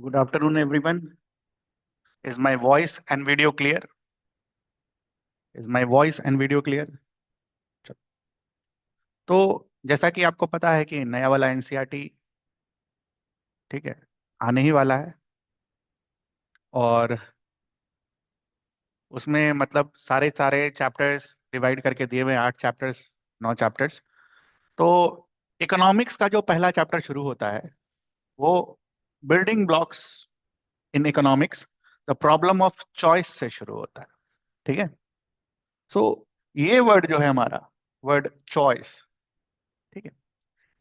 Good afternoon, everyone. Is my voice and video clear? Is my voice and video clear? चलो। तो जैसा कि आपको पता है कि नया वाला एनसीईआरटी ठीक है आने ही वाला है। और उसमें मतलब सारे सारे चैप्टर्स डिवाइड करके दिए हुए हैं, 8 चैप्टर्स, 9 चैप्टर्स। तो इकोनॉमिक्स का जो पहला चैप्टर शुरू होता है वो building blocks in economics the problem of choice से शुरू होता है। ठीक है। सो ये वर्ड जो है हमारा वर्ड चॉइस, ठीक है,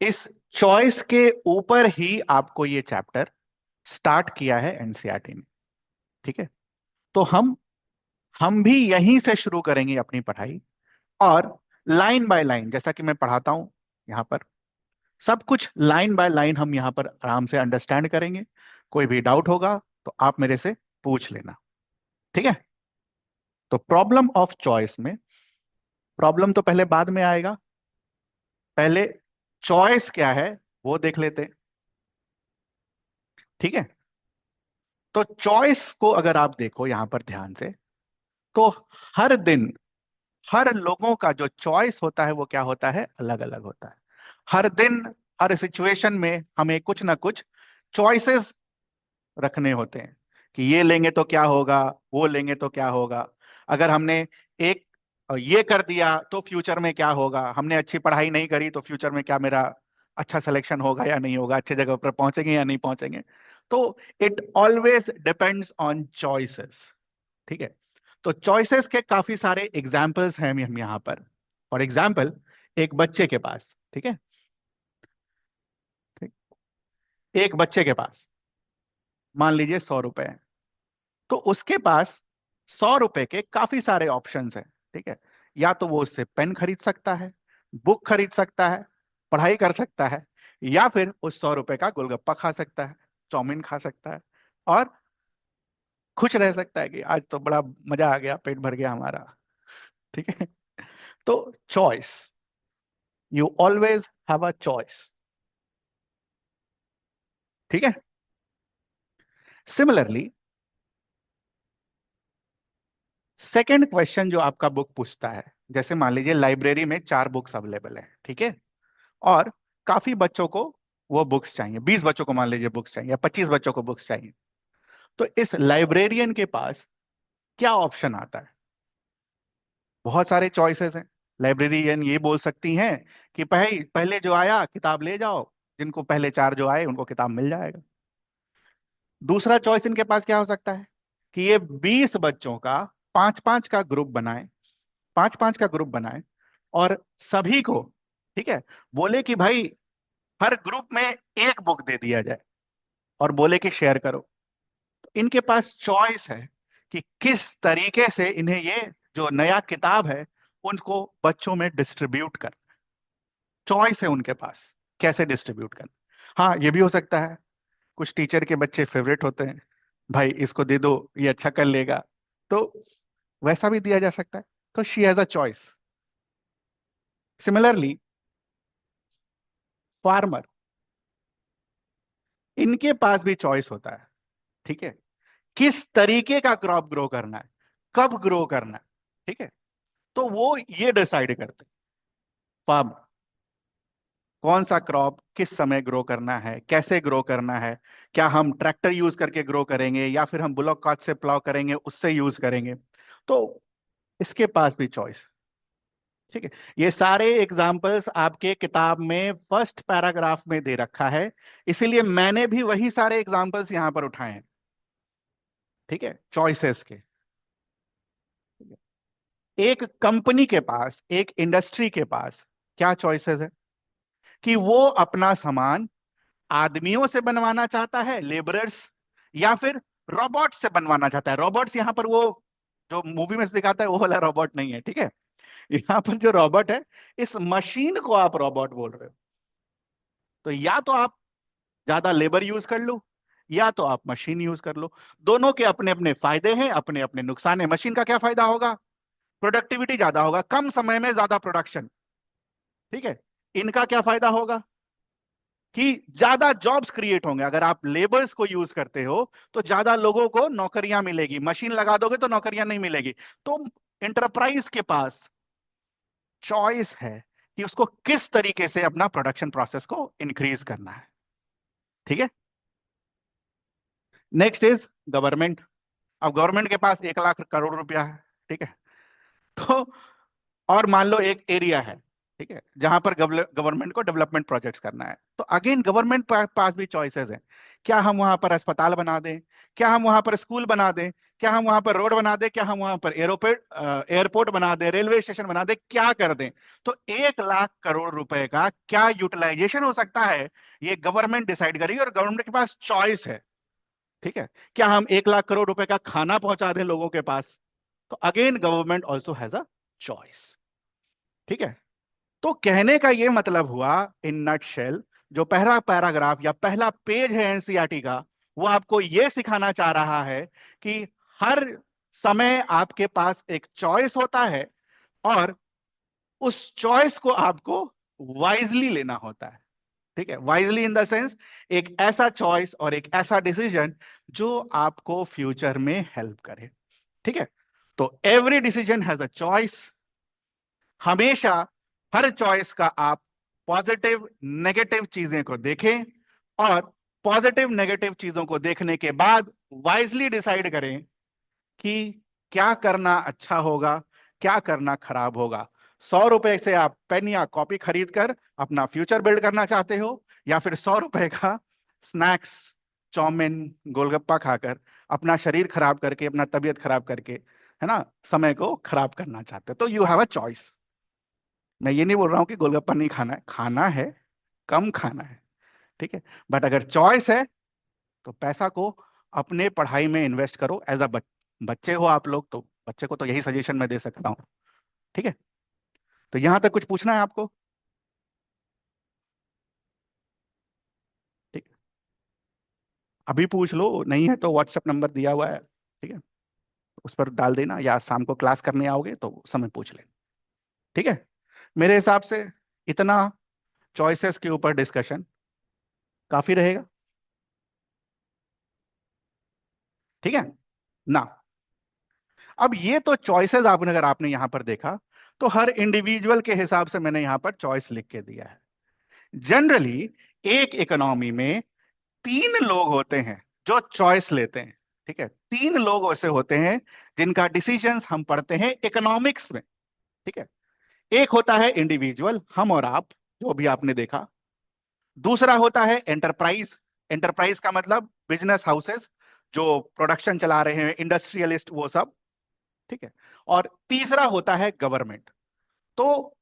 इस चॉइस के ऊपर ही आपको ये चैप्टर स्टार्ट किया है एनसीईआरटी ने। ठीक है। तो हम भी यहीं से शुरू करेंगे अपनी पढ़ाई। और लाइन बाय लाइन जैसा कि मैं पढ़ाता हूं यहां पर, सब कुछ लाइन बाय लाइन हम यहां पर आराम से अंडरस्टैंड करेंगे। कोई भी डाउट होगा तो आप मेरे से पूछ लेना। ठीक है। तो प्रॉब्लम ऑफ चॉइस में, प्रॉब्लम तो पहले बाद में आएगा, पहले चॉइस क्या है वो देख लेते हैं। ठीक है। तो चॉइस को अगर आप देखो यहां पर ध्यान से, तो हर दिन हर लोगों का जो चॉइस होता है वो क्या होता है, अलग अलग होता है। हर दिन हर सिचुएशन में हमें कुछ ना कुछ चॉइसेस रखने होते हैं कि ये लेंगे तो क्या होगा, वो लेंगे तो क्या होगा। अगर हमने एक ये कर दिया तो फ्यूचर में क्या होगा, हमने अच्छी पढ़ाई नहीं करी तो फ्यूचर में क्या मेरा अच्छा सिलेक्शन होगा या नहीं होगा, अच्छी जगह पर पहुंचेंगे या नहीं पहुंचेंगे। तो it always depends on choices. ठीक है। तो चॉइसेस के काफी सारे एग्जाम्पल्स हैं हम यहाँ पर। फॉर एग्जाम्पल, एक बच्चे के पास, ठीक है, ठीक, एक बच्चे के पास मान लीजिए 100 रुपए हैं। तो उसके पास 100 रुपए के काफी सारे ऑप्शंस हैं। ठीक है। या तो वो उससे पेन खरीद सकता है, बुक खरीद सकता है, पढ़ाई कर सकता है, या फिर उस 100 रुपए का गोलगप्पा खा सकता है, चाउमीन खा सकता है, और खुश रह सकता है कि आज तो बड़ा मजा आ गया, पेट भर गया हमारा। ठीक है। तो choice, you always have a choice. ठीक है। सिमिलरली, सेकंड क्वेश्चन जो आपका बुक पूछता है, जैसे मान लीजिए लाइब्रेरी में 4 बुक्स अवेलेबल है, ठीक है, और काफी बच्चों को वो बुक्स चाहिए, 20 बच्चों को मान लीजिए बुक्स चाहिए या 25 बच्चों को बुक्स चाहिए। तो इस लाइब्रेरियन के पास क्या ऑप्शन आता है? बहुत सारे चॉइसेस हैं। लाइब्रेरियन ये बोल सकती हैं कि पहले पहले जो आया किताब ले जाओ, जिनको पहले 4 जो आए उनको किताब मिल जाएगा। दूसरा चॉइस इनके पास क्या हो सकता है कि ये 20 बच्चों का 5-5 का ग्रुप बनाए, 5-5 का ग्रुप बनाए, और सभी को, ठीक है, बोले कि भाई हर ग्रुप में एक बुक दे दिया जाए, और बोले कि शेयर करो। तो इनके पास चॉइस है कि किस तरीके से इन्हें ये जो नया किताब है उनको बच्चों में डिस्ट्रीब्यूट कर, चॉइस है उनके पास कैसे डिस्ट्रीब्यूट करना। हाँ, ये भी हो सकता है कुछ टीचर के बच्चे फेवरेट होते हैं, भाई इसको दे दो ये अच्छा कर लेगा, तो वैसा भी दिया जा सकता है। तो she has a choice. Similarly, farmer, इनके पास भी चॉइस होता है। ठीक है। किस तरीके का क्रॉप ग्रो करना है, कब ग्रो करना है, ठीक है, तो वो ये डिसाइड करते हैं। फार्मर कौन सा क्रॉप किस समय ग्रो करना है, कैसे ग्रो करना है, क्या हम ट्रैक्टर यूज करके ग्रो करेंगे या फिर हम बुलॉक कार्ट से प्लाव करेंगे उससे यूज करेंगे। तो इसके पास भी चॉइस। ठीक है। ये सारे एग्जाम्पल्स आपके किताब में फर्स्ट पैराग्राफ में दे रखा है, इसीलिए मैंने भी वही सारे एग्जाम्पल्स यहां पर उठाए हैं। ठीक है, चॉइसेस के। एक कंपनी के पास, एक इंडस्ट्री के पास क्या चॉइसेस है कि वो अपना सामान आदमियों से बनवाना चाहता है, लेबरर्स, या फिर रोबोट से बनवाना चाहता है। रोबोट्स यहाँ पर वो जो मूवी में से दिखाता है वो वाला रोबोट नहीं है। ठीक है। यहाँ पर जो रोबोट है, इस मशीन को आप रोबोट बोल रहे हो। तो या तो आप ज्यादा लेबर यूज कर लो, या तो आप मशीन यूज कर लो। दोनों के अपने अपने फायदे हैं, अपने अपने नुकसान है। मशीन का क्या फायदा होगा? प्रोडक्टिविटी ज्यादा होगा, कम समय में ज्यादा प्रोडक्शन। ठीक है। इनका क्या फायदा होगा? कि ज्यादा जॉब्स क्रिएट होंगे। अगर आप लेबर्स को यूज करते हो तो ज्यादा लोगों को नौकरियां मिलेगी, मशीन लगा दोगे तो नौकरियां नहीं मिलेगी। तो इंटरप्राइज के पास चॉइस है कि उसको किस तरीके से अपना प्रोडक्शन प्रोसेस को इंक्रीज करना है। ठीक है। Next is government. अब गवर्नमेंट के पास 1 लाख करोड़ रुपया है। ठीक है। तो और मान लो एक एरिया है, ठीक है, जहां पर गवर्नमेंट को डेवलपमेंट प्रोजेक्ट्स करना है, तो अगेन गवर्नमेंट पास भी चॉइसेस हैं। क्या हम वहां पर अस्पताल बना दें, क्या हम वहां पर स्कूल बना दें, क्या हम वहां पर रोड बना दें, क्या हम वहां पर एयरपोर्ट बना दें, रेलवे स्टेशन बना दें, क्या कर दें। तो 1 लाख करोड़ रुपए का क्या यूटिलाइजेशन हो सकता है, ये गवर्नमेंट डिसाइड करेगी, और गवर्नमेंट के पास चॉइस है। ठीक है। क्या हम 1 लाख करोड़ रुपए का खाना पहुंचा दें लोगों के पास, तो again government also has a choice. ठीक है। तो कहने का यह मतलब हुआ इन नटशेल, जो पहला पैराग्राफ या पहला पेज है एनसीईआरटी का, वो आपको यह सिखाना चाह रहा है कि हर समय आपके पास एक चॉइस होता है, और उस चॉइस को आपको वाइजली लेना होता है। ठीक है। वाइजली इन द सेंस, एक ऐसा चॉइस और एक ऐसा डिसीजन जो आपको फ्यूचर में हेल्प करे। ठीक है। तो every decision has a choice. हमेशा हर चॉइस का आप पॉजिटिव नेगेटिव चीजें को देखें, और पॉजिटिव नेगेटिव चीजों को देखने के बाद वाइजली डिसाइड करें कि क्या करना अच्छा होगा, क्या करना खराब होगा। 100 रुपए से आप पेन या कॉपी खरीद कर अपना फ्यूचर बिल्ड करना चाहते हो, या फिर 100 रुपए का स्नैक्स, चाउमीन, गोलगप्पा खाकर अपना शरीर खराब करके, अपना तबीयत खराब करके, है ना, समय को खराब करना चाहते हो। तो यू हैव अ चॉइस। मैं ये नहीं बोल रहा हूं कि गोलगप्पा नहीं खाना है, खाना है, कम खाना है। ठीक है। बट अगर चॉइस है तो पैसा को अपने पढ़ाई में इन्वेस्ट करो। एज अ बच्चे हो आप लोग, तो बच्चे को तो यही सजेशन मैं दे सकता हूं। ठीक है। तो यहां तक कुछ पूछना है आपको? ठीक है। अभी पूछ लो, नहीं है तो व्हाट्सएप नंबर दिया हुआ है, ठीक है, उस पर डाल देना, या शाम को क्लास करने आओगे तो उस समय पूछ लेना। ठीक है। मेरे हिसाब से इतना चॉइसेस के ऊपर डिस्कशन काफी रहेगा। ठीक है ना। अब ये तो चॉइसेस आपने, अगर आपने यहां पर देखा, तो हर इंडिविजुअल के हिसाब से मैंने यहां पर चॉइस लिख के दिया है। जनरली एक इकोनॉमी में 3 लोग होते हैं जो चॉइस लेते हैं। ठीक है। 3 लोग ऐसे होते हैं जिनका डिसीजंस हम पढ़ते हैं इकोनॉमिक्स में। ठीक है। एक होता है इंडिविजुअल, हम और आप, जो भी आपने देखा। दूसरा होता है एंटरप्राइज। एंटरप्राइज का मतलब बिजनेस हाउसेस जो प्रोडक्शन चला रहे हैं, इंडस्ट्रियलिस्ट, वो सब। ठीक है। और तीसरा होता है गवर्नमेंट। तो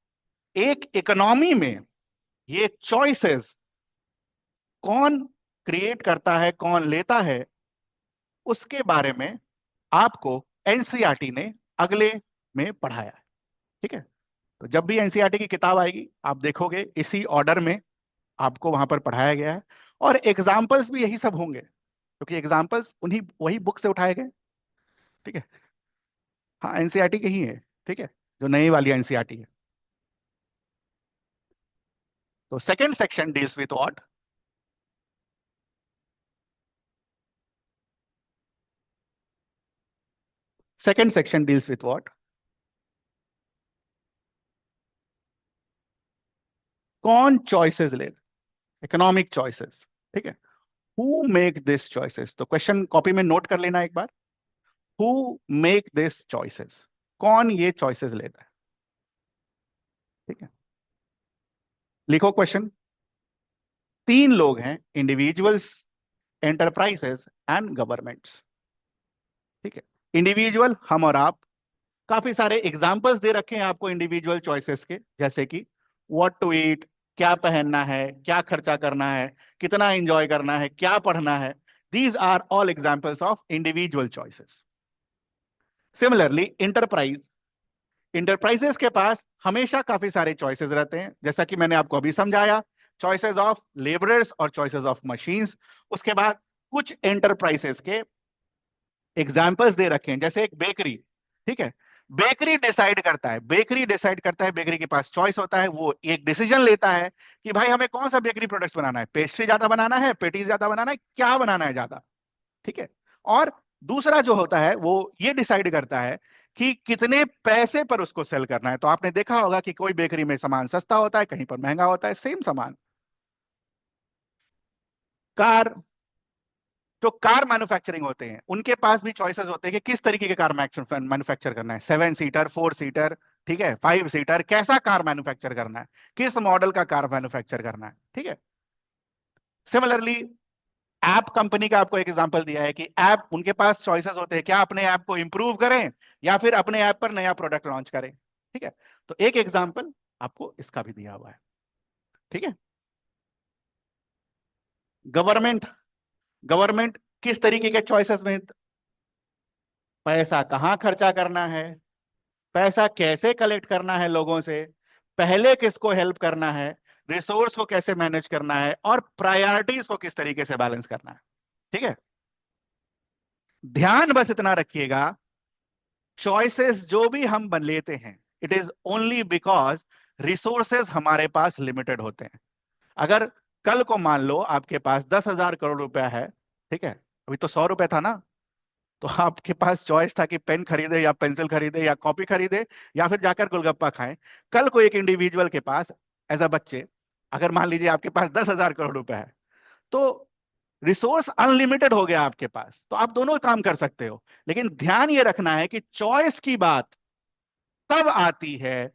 एक इकोनॉमी में ये चॉइसेस कौन क्रिएट करता है, कौन लेता है, उसके बारे में आपको एनसीईआरटी ने अगले में पढ़ाया है। ठीक है। तो जब भी एनसीईआरटी की किताब आएगी आप देखोगे इसी ऑर्डर में आपको वहां पर पढ़ाया गया है, और एग्जाम्पल्स भी यही सब होंगे, क्योंकि एग्जाम्पल्स उन्हीं वही बुक से उठाए गए। ठीक है। हाँ, एनसीईआरटी के ही है। ठीक है। जो नई वाली एनसीईआरटी है। तो second section deals with what? Second section deals with what? कौन चॉइसेस ले, इकोनॉमिक चॉइसेस। ठीक है। हु मेक दिस चॉइसेस, तो क्वेश्चन कॉपी में नोट कर लेना एक बार। हु मेक दिस चॉइसेस, कौन ये चॉइसेस लेता है। ठीक है। लिखो क्वेश्चन। 3 लोग हैं, इंडिविजुअल्स, एंटरप्राइजेस एंड गवर्नमेंट्स। ठीक है। इंडिविजुअल हम और आप, काफी सारे एग्जांपल्स दे रखे हैं आपको इंडिविजुअल चॉइसेस के, जैसे कि व्हाट टू ईट, क्या पहनना है, क्या खर्चा करना है, कितना एंजॉय करना है, क्या पढ़ना है। These are all examples of individual choices. Similarly enterprise, enterprises के पास हमेशा काफी सारे चॉइसेस रहते हैं, जैसा कि मैंने आपको अभी समझाया, चॉइसेस ऑफ लेबरर्स और चॉइसेस ऑफ मशीन्स। उसके बाद कुछ एंटरप्राइजेस के एग्जाम्पल्स दे रखे हैं, जैसे एक बेकरी। ठीक है। बेकरी डिसाइड करता है, बेकरी डिसाइड करता है, बेकरी के पास चॉइस होता है, वो एक डिसीजन लेता है कि भाई हमें कौन सा बेकरी प्रोडक्ट्स बनाना है, पेस्ट्री ज्यादा बनाना है, पेटीज ज्यादा बनाना है, क्या बनाना है ज्यादा। ठीक है। और दूसरा जो होता है वो ये डिसाइड करता है कि कितने पैसे पर उसको सेल करना है। तो आपने देखा होगा कि कोई बेकरी में सामान सस्ता होता है, कहीं पर महंगा होता है, सेम सामान। कार, जो कार मैन्युफैक्चरिंग होते हैं उनके पास भी चॉइसेस होते हैं कि किस तरीके के कार मैन्युफैक्चर करना है, 7 सीटर, 4 सीटर, ठीक है, 5 सीटर, कैसा कार मैन्युफैक्चर करना है, किस मॉडल का कार मैन्युफैक्चर करना है। ठीक है। सिमिलरली ऐप कंपनी का आपको एक एग्जांपल दिया है कि ऐप, उनके पास चॉइसेस होते हैं, क्या अपने ऐप को इंप्रूव करें या फिर अपने ऐप पर नया प्रोडक्ट लॉन्च करें। ठीक है। तो एक एग्जांपल आपको इसका भी दिया हुआ है। ठीक है। गवर्नमेंट, गवर्नमेंट किस तरीके के चॉइसेस में, पैसा कहां खर्चा करना है, पैसा कैसे कलेक्ट करना है लोगों से, पहले किसको हेल्प करना है, रिसोर्स को कैसे मैनेज करना है, और प्रायोरिटीज को किस तरीके से बैलेंस करना है। ठीक है। ध्यान बस इतना रखिएगा, चॉइसेस जो भी हम बन लेते हैं, it is only because resources हमारे पास लिमिटेड होते हैं। अगर कल को मान लो आपके पास 10,000 करोड़ रुपया है, ठीक है, अभी तो 100 रुपए था ना, तो आपके पास चॉइस था कि पेन खरीदे या पेंसिल खरीदे या कॉपी खरीदे या फिर जाकर गोलगप्पा खाएं। कल को एक इंडिविजुअल के पास, एज अ बच्चे, अगर मान लीजिए आपके पास 10,000 करोड़ रुपए है, तो रिसोर्स अनलिमिटेड हो गया आपके पास, तो आप दोनों काम कर सकते हो। लेकिन ध्यान ये रखना है कि चॉइस की बात तब आती है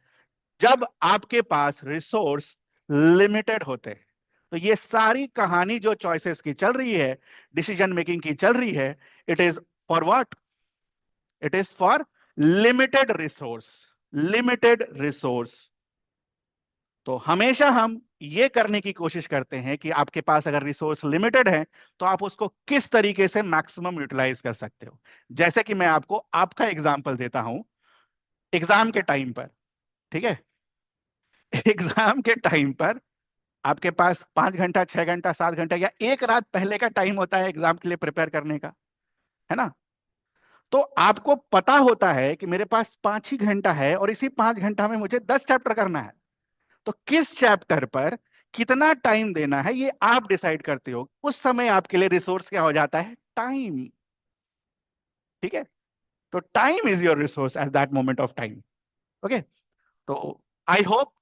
जब आपके पास रिसोर्स लिमिटेड होते हैं। तो ये सारी कहानी जो चॉइसेस की चल रही है, डिसीजन मेकिंग की चल रही है, it is for what, it is for limited resource, limited resource. तो हमेशा हम ये करने की कोशिश करते हैं कि आपके पास अगर रिसोर्स लिमिटेड है तो आप उसको किस तरीके से मैक्सिमम यूटिलाइज कर सकते हो। जैसे कि मैं आपको आपका एग्जांपल देता हूं, एग्जाम के टाइम पर, ठीक है, एग्जाम के टाइम पर आपके पास 5 घंटा, 6 घंटा, 7 घंटा या एक रात पहले का टाइम होता है एग्जाम के लिए प्रिपेयर करने का, है ना। तो आपको पता होता है कि मेरे पास 5 ही घंटा है और इसी 5 घंटा में मुझे 10 चैप्टर करना है। तो किस चैप्टर पर कितना टाइम देना है ये आप डिसाइड करते हो। उस समय आपके लिए रिसोर्स क्या हो जाता है, टाइम। ठीक है। तो time is your resource at that moment of time. Okay. तो आई होप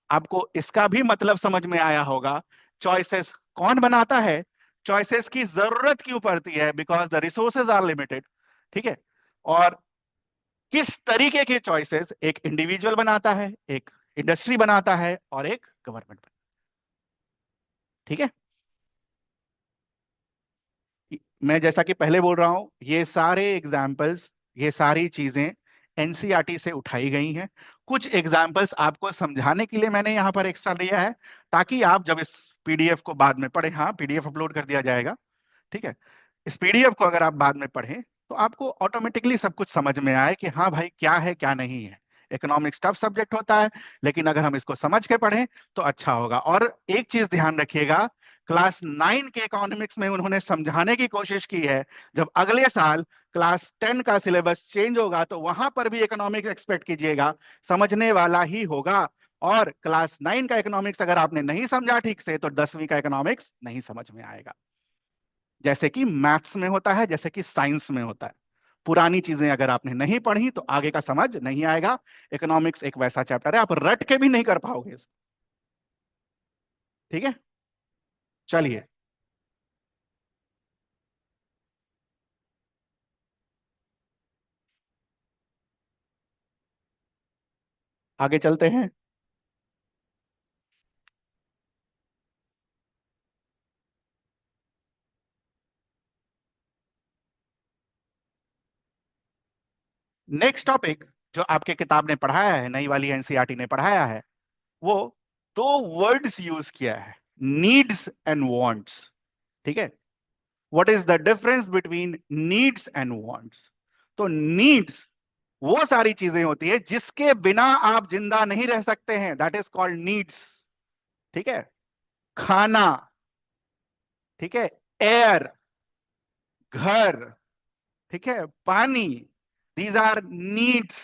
आपको इसका भी मतलब समझ में आया होगा। चॉइसेस कौन बनाता है, चॉइसेस की जरूरत क्यों पड़ती है, because the resources are limited. ठीक है। और किस तरीके के चॉइसेस एक इंडिविजुअल बनाता है, एक इंडस्ट्री बनाता है और एक गवर्नमेंट। ठीक है। मैं जैसा कि पहले बोल रहा हूं, ये सारे एग्जाम्पल्स, ये सारी चीजें एनसीईआरटी से उठाई गई हैं। कुछ एग्जाम्पल्स आपको समझाने के लिए मैंने यहां पर एक्स्ट्रा दिया है, ताकि आप जब इस पीडीएफ को बाद में पढ़ें, हाँ पीडीएफ अपलोड कर दिया जाएगा, ठीक है, इस पीडीएफ को अगर आप बाद में पढ़ें तो आपको ऑटोमेटिकली सब कुछ समझ में आए कि हाँ भाई क्या है क्या नहीं है। इकोनॉमिक्स टफ सब्जेक्ट होता है, लेकिन अगर हम इसको समझ के पढ़ें तो अच्छा होगा। और एक चीज ध्यान रखिएगा, क्लास 9 के इकोनॉमिक्स में उन्होंने समझाने की कोशिश की है, जब अगले साल क्लास 10 का सिलेबस चेंज होगा तो वहां पर भी इकोनॉमिक्स एक्सपेक्ट कीजिएगा, समझने वाला ही होगा। और क्लास 9 का इकोनॉमिक्स अगर आपने नहीं समझा ठीक से तो 10वीं का इकोनॉमिक्स नहीं समझ में आएगा, जैसे कि मैथ्स में होता है, जैसे कि साइंस में होता है। पुरानी चीजें अगर आपने नहीं पढ़ी तो आगे का समझ नहीं आएगा। इकोनॉमिक्स एक वैसा चैप्टर है, आप रट के भी नहीं कर पाओगे इसको। ठीक है। चलिए आगे चलते हैं। नेक्स्ट टॉपिक जो आपके किताब ने पढ़ाया है, नई वाली एनसीईआरटी ने पढ़ाया है, वो दो वर्ड्स यूज किया है, नीड्स एंड वांट्स। ठीक है। What is the difference between needs and wants. तो नीड्स वो सारी चीजें होती है जिसके बिना आप जिंदा नहीं रह सकते हैं, दैट इज कॉल्ड नीड्स। ठीक है। खाना, ठीक है, एयर, घर, ठीक है, पानी, these our needs.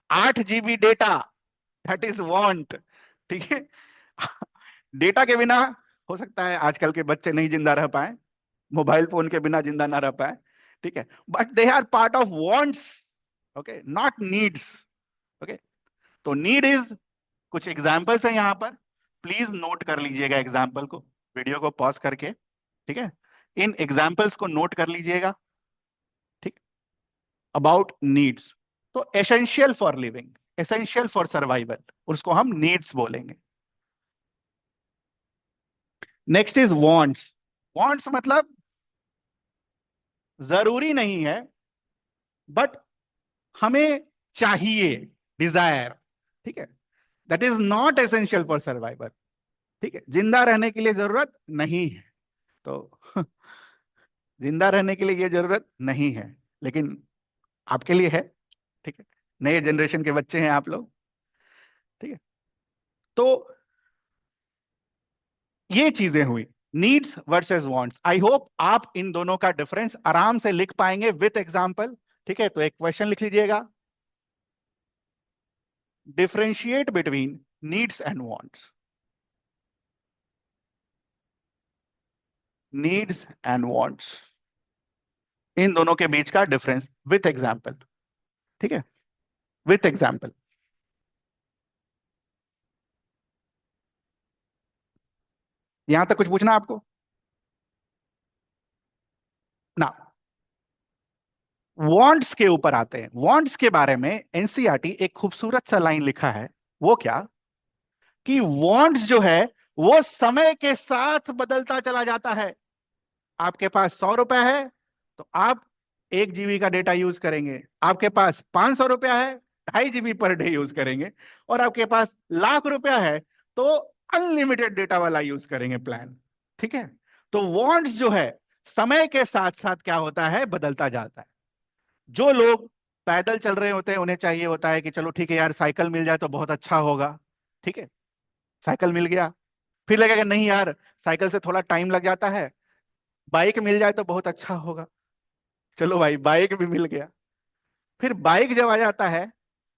8 GB data, that is want. ठीक है। डेटा के बिना हो सकता है आजकल के बच्चे नहीं जिंदा रह पाए, मोबाइल फोन के बिना जिंदा ना रह पाए, ठीक है, but they are part of wants, okay, not needs. Okay, तो नीड इज, कुछ एग्जांपल्स हैं यहाँ पर, प्लीज नोट कर लीजिएगा एग्जांपल को, वीडियो को पॉज करके, ठीक है, इन एग्जांपल्स को नोट कर लीजिएगा, ठीक। अबाउट नीड्स, तो essential for living, essential for survival, उसको हम नीड्स बोलेंगे। Next is wants. वांट्स मतलब जरूरी नहीं है, बट हमें चाहिए, डिजायर, ठीक है, that is not essential for survival, ठीक है, जिंदा रहने के लिए जरूरत नहीं है, तो जिंदा रहने के लिए ये जरूरत नहीं है, लेकिन आपके लिए है, ठीक है, नए जनरेशन के बच्चे हैं आप लोग, ठीक है। तो ये चीजें हुई, needs versus wants. I hope आप इन दोनों का डिफरेंस आराम से लिख पाएंगे विथ एग्जांपल, ठीक है। तो एक क्वेश्चन लिख लीजिएगा, differentiate between needs and wants, needs and wants, इन दोनों के बीच का डिफरेंस विथ एग्जांपल, ठीक है, विथ एग्जांपल। यहां तक कुछ पूछना आपको ना? वांट्स के ऊपर आते हैं। वांट्स के बारे में एनसीईआरटी एक खूबसूरत सा लाइन लिखा है, वो क्या, कि वांट्स जो है वो समय के साथ बदलता चला जाता है। आपके पास 100 रुपए है तो आप 1 GB का डेटा यूज करेंगे, आपके पास 500 रुपया है 2.5 GB पर डे यूज करेंगे, और आपके पास लाख रुपया है तो अनलिमिटेड डेटा वाला यूज करेंगे प्लान, ठीक है। तो वांट्स जो है समय के साथ साथ क्या होता है, बदलता जाता है। जो लोग पैदल चल रहे होते हैं उन्हें चाहिए होता है कि चलो ठीक है यार, साइकिल मिल जाए तो बहुत अच्छा होगा, ठीक है, साइकिल मिल गया, फिर लगेगा नहीं यार, साइकिल से थोड़ा टाइम लग जाता है, बाइक मिल जाए तो बहुत अच्छा होगा, चलो भाई बाइक भी मिल गया। फिर बाइक जब आ जाता है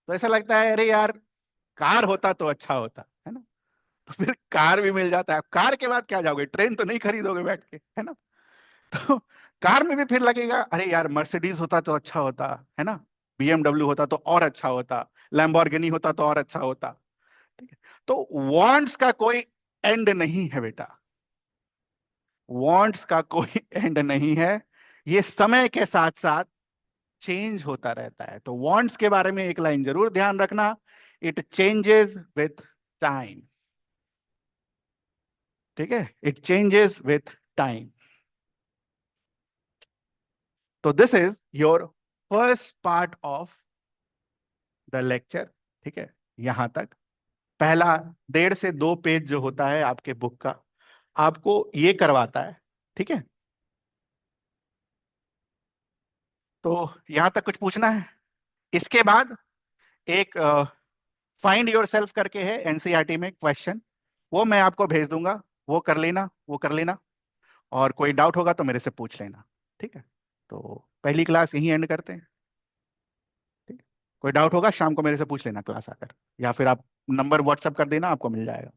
तो ऐसा लगता है अरे यार, कार होता तो अच्छा होता है ना, तो फिर कार भी मिल जाता है। कार के बाद क्या जाओगे, ट्रेन तो नहीं खरीदोगे बैठ के, है ना। तो कार में भी फिर लगेगा अरे यार, मर्सिडीज होता तो अच्छा होता, है ना, बीएमडब्ल्यू होता तो और अच्छा होता, लैम्बोर्गिनी होता तो और अच्छा होता, ठीक है। तो वांट्स का कोई एंड नहीं है बेटा, वांट्स का कोई एंड नहीं है, ये समय के साथ साथ चेंज होता रहता है। तो वांट्स के बारे में एक लाइन जरूर ध्यान रखना, इट चेंजेस विथ टाइम, ठीक है, इट चेंजेस विथ टाइम। तो this is your first part of the lecture, ठीक है, यहां तक। पहला 1.5 से 2 पेज जो होता है आपके बुक का, आपको ये करवाता है, ठीक है। तो यहां तक कुछ पूछना है? इसके बाद एक फाइंड योर सेल्फ करके है एनसीईआरटी में क्वेश्चन, वो मैं आपको भेज दूंगा, वो कर लेना, वो कर लेना, और कोई डाउट होगा तो मेरे से पूछ लेना, ठीक है। तो पहली क्लास यहीं एंड करते हैं, ठीक है? कोई डाउट होगा शाम को मेरे से पूछ लेना क्लास आकर, या फिर आप नंबर व्हाट्सएप कर देना, आपको मिल जाएगा।